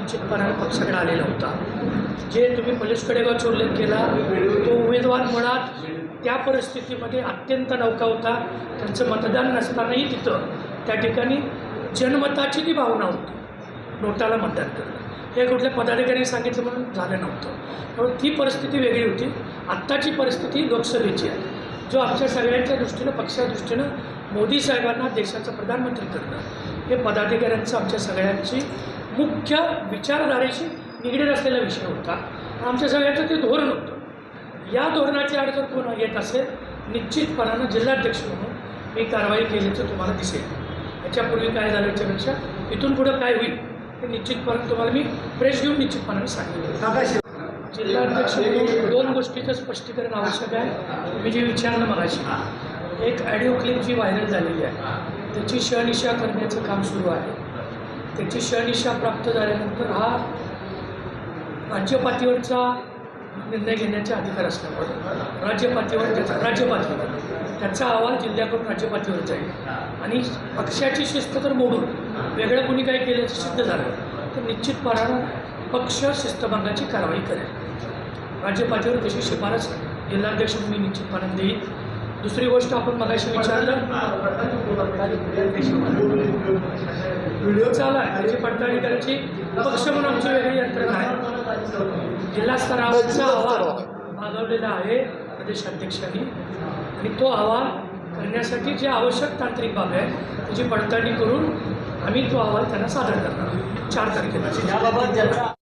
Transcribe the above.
निश्चितपणाने पक्षाकडे आलेला होता। जे तुम्ही पलिसकडे जो उल्लेख केला तो उमेदवार मुळात त्या परिस्थितीमध्ये अत्यंत नौका होता। त्यांचं मतदान नसतानाही तिथं त्या ठिकाणी जनमताची ती भावना होती, नोटाला मतदान करणं हे कुठल्या पदाधिकाऱ्यांनी सांगितलं म्हणून झालं नव्हतं। त्यामुळे ती परिस्थिती वेगळी होती। आत्ताची परिस्थिती लोकसभेची आहे, जो आमच्या सगळ्यांच्या दृष्टीनं पक्षाच्या दृष्टीनं मोदी साहेबांना देशाचं प्रधानमंत्री करणं हे पदाधिकाऱ्यांचं आमच्या सगळ्यांची मुख्य विचारधारेशी निगडीत असलेला विषय होता। आमच्या सगळ्यांचं ते धोरण होतं। या धोरणाची अडचण कोण येत असेल निश्चितपणानं जिल्हाध्यक्ष म्हणून मी कारवाई केल्याचं तुम्हाला दिसेल। याच्यापूर्वी काय झालं याच्यापेक्षा इथून पुढं काय होईल हे निश्चितपणे तुम्हाला मी प्रेस घेऊन निश्चितपणाने सांगेन। जिल्हाध्यक्ष म्हणून दोन गोष्टीचं स्पष्टीकरण आवश्यक आहे। मी जे विचारलं मगाशी, एक ऑडिओ क्लिप जी व्हायरल झालेली आहे त्याची शहनिशा करण्याचं काम सुरू आहे। त्याची शहनिशा प्राप्त झाल्यानंतर हा राज्यपातळीवरचा निर्णय घेण्याचे अधिकार असल्यामुळे राज्यपातळीवर त्याचा अहवाल जिल्ह्याकडून राज्यपातळीवर जाईल आणि पक्षाची शिस्त तर मोडून वेगळं कोणी काही केल्याचं सिद्ध झालं तर निश्चितपणानं पक्ष शिस्तभंगाची कारवाई करेल। राज्यपातळीवर तशी शिफारस जिल्हाध्यक्ष म्हणून निश्चितपणे देईल। दुसरी गोष्ट आपण मगाशी विचारलं व्हिडिओ चालू आहे त्याची पडताळणी करायची पक्ष म्हणून आमची वेगळी यंत्रणा आहे। जिल्हा स्तरावरचा अहवाल मागवलेला आहे प्रदेशाध्यक्षांनी आणि तो अहवाल करण्यासाठी जे आवश्यक तांत्रिक बाबी आहे त्याची पडताळणी करून आम्ही तो अहवाल त्यांना सादर करणार 4 तारखेला।